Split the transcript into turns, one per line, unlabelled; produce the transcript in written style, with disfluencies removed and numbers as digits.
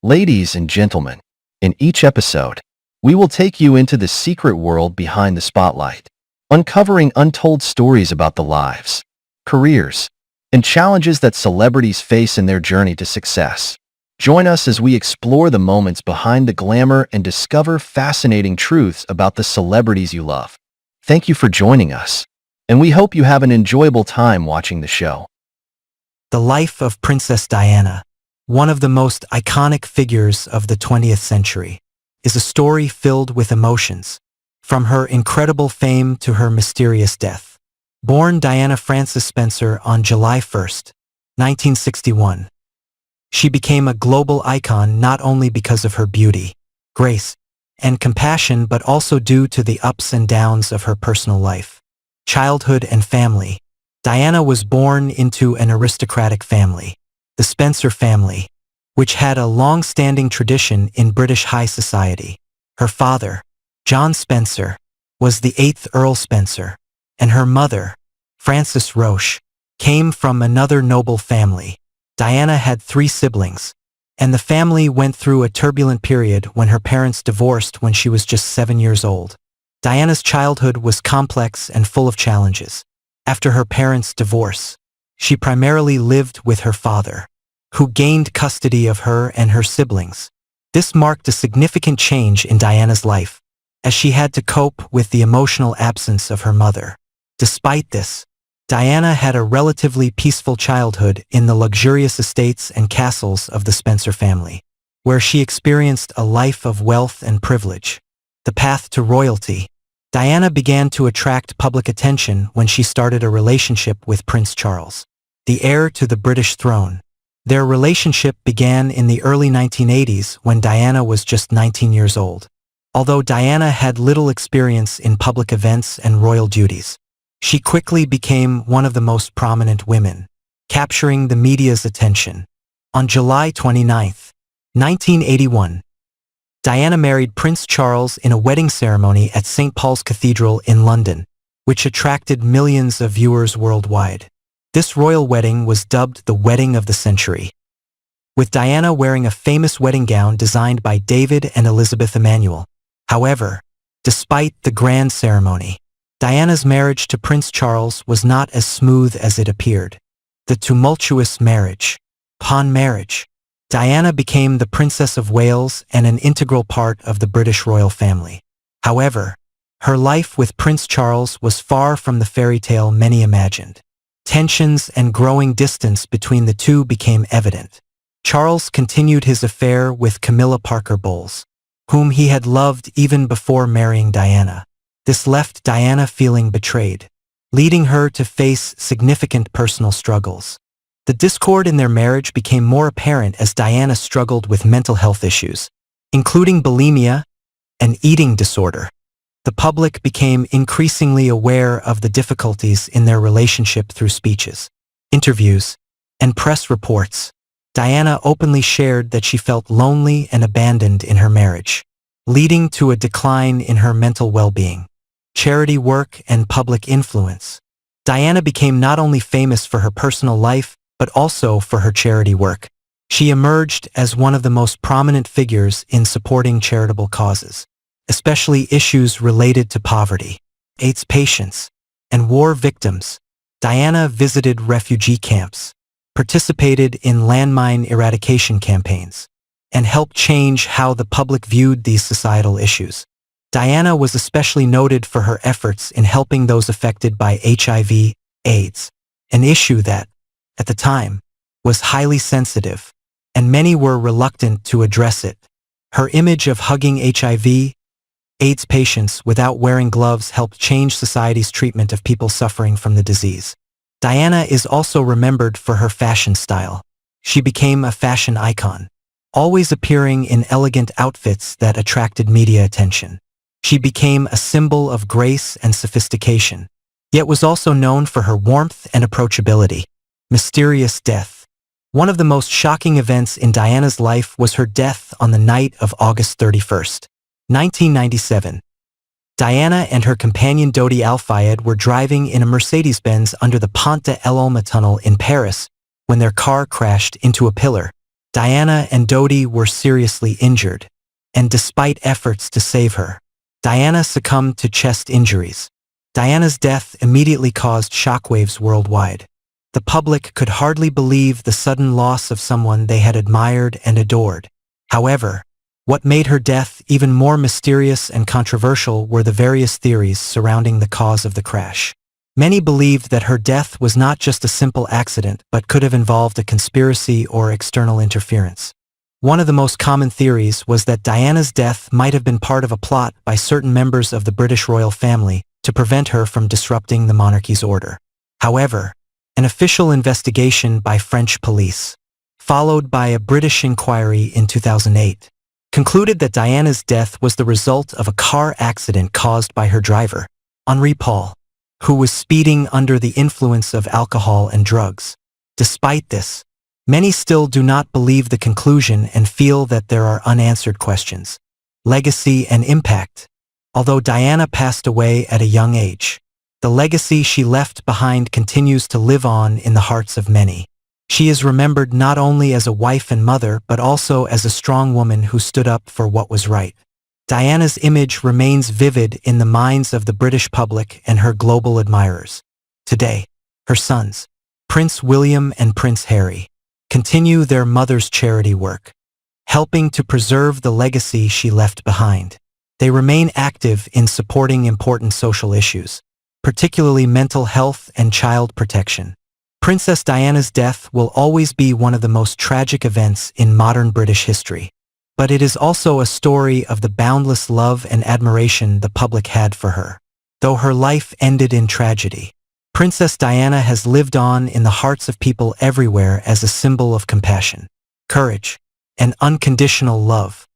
Ladies and gentlemen, in each episode, we will take you into the secret world behind the spotlight, uncovering untold stories about the lives, careers, and challenges that celebrities face in their journey to success. Join us as we explore the moments behind the glamour and discover fascinating truths about the celebrities you love. Thank you for joining us, and we hope you have an enjoyable time watching the show.
The life of Princess Diana, one of the most iconic figures of the 20th century, is a story filled with emotions, from her incredible fame to her mysterious death. Born Diana Frances Spencer on July 1, 1961, she became a global icon not only because of her beauty, grace, and compassion, but also due to the ups and downs of her personal life, childhood, and family. Diana was born into an aristocratic family, the Spencer family, which had a long-standing tradition in British high society. Her father, John Spencer, was the 8th Earl Spencer, and her mother, Frances Roche, came from another noble family. Diana had 3 siblings, and the family went through a turbulent period when her parents divorced when she was just 7 years old. Diana's childhood was complex and full of challenges. After her parents' divorce, she primarily lived with her father, who gained custody of her and her siblings. This marked a significant change in Diana's life, as she had to cope with the emotional absence of her mother. Despite this, Diana had a relatively peaceful childhood in the luxurious estates and castles of the Spencer family, where she experienced a life of wealth and privilege. The path to royalty. Diana began to attract public attention when she started a relationship with Prince Charles, the heir to the British throne. Their relationship began in the early 1980s when Diana was just 19 years old. Although Diana had little experience in public events and royal duties, she quickly became one of the most prominent women, capturing the media's attention. On July 29, 1981, Diana married Prince Charles in a wedding ceremony at St. Paul's Cathedral in London, which attracted millions of viewers worldwide. This royal wedding was dubbed the Wedding of the Century, with Diana wearing a famous wedding gown designed by David and Elizabeth Emanuel. However, despite the grand ceremony, Diana's marriage to Prince Charles was not as smooth as it appeared. The tumultuous marriage. Upon marriage, Diana became the Princess of Wales and an integral part of the British royal family. However, her life with Prince Charles was far from the fairy tale many imagined. Tensions and growing distance between the two became evident. Charles continued his affair with Camilla Parker Bowles, whom he had loved even before marrying Diana. This left Diana feeling betrayed, leading her to face significant personal struggles. The discord in their marriage became more apparent as Diana struggled with mental health issues, including bulimia and eating disorder. The public became increasingly aware of the difficulties in their relationship through speeches, interviews, and press reports. Diana openly shared that she felt lonely and abandoned in her marriage, leading to a decline in her mental well-being. Charity work and public influence. Diana became not only famous for her personal life, but also for her charity work. She emerged as one of the most prominent figures in supporting charitable causes, especially issues related to poverty, AIDS patients, and war victims. Diana visited refugee camps, participated in landmine eradication campaigns, and helped change how the public viewed these societal issues. Diana was especially noted for her efforts in helping those affected by HIV/AIDS, an issue that, at the time, was highly sensitive, and many were reluctant to address it. Her image of hugging HIV/AIDS patients without wearing gloves helped change society's treatment of people suffering from the disease. Diana is also remembered for her fashion style. She became a fashion icon, always appearing in elegant outfits that attracted media attention. She became a symbol of grace and sophistication, yet was also known for her warmth and approachability. Mysterious death. One of the most shocking events in Diana's life was her death on the night of August 31, 1997. Diana and her companion Dodi Al-Fayed were driving in a Mercedes-Benz under the Pont de l'Alma tunnel in Paris when their car crashed into a pillar, Diana and Dodi were seriously injured, and despite efforts to save her, Diana succumbed to chest injuries. Diana's death immediately caused shockwaves worldwide. The public could hardly believe the sudden loss of someone they had admired and adored. However, what made her death even more mysterious and controversial were the various theories surrounding the cause of the crash. Many believed that her death was not just a simple accident but could have involved a conspiracy or external interference. One of the most common theories was that Diana's death might have been part of a plot by certain members of the British royal family to prevent her from disrupting the monarchy's order. However, an official investigation by French police, followed by a British inquiry in 2008, concluded that Diana's death was the result of a car accident caused by her driver, Henri Paul, who was speeding under the influence of alcohol and drugs. Despite this, many still do not believe the conclusion and feel that there are unanswered questions. Legacy and impact. Although Diana passed away at a young age, the legacy she left behind continues to live on in the hearts of many. She is remembered not only as a wife and mother but also as a strong woman who stood up for what was right. Diana's image remains vivid in the minds of the British public and her global admirers. Today, her sons, Prince William and Prince Harry, continue their mother's charity work, helping to preserve the legacy she left behind. They remain active in supporting important social issues, particularly mental health and child protection. Princess Diana's death will always be one of the most tragic events in modern British history, but it is also a story of the boundless love and admiration the public had for her. Though her life ended in tragedy, Princess Diana has lived on in the hearts of people everywhere as a symbol of compassion, courage, and unconditional love.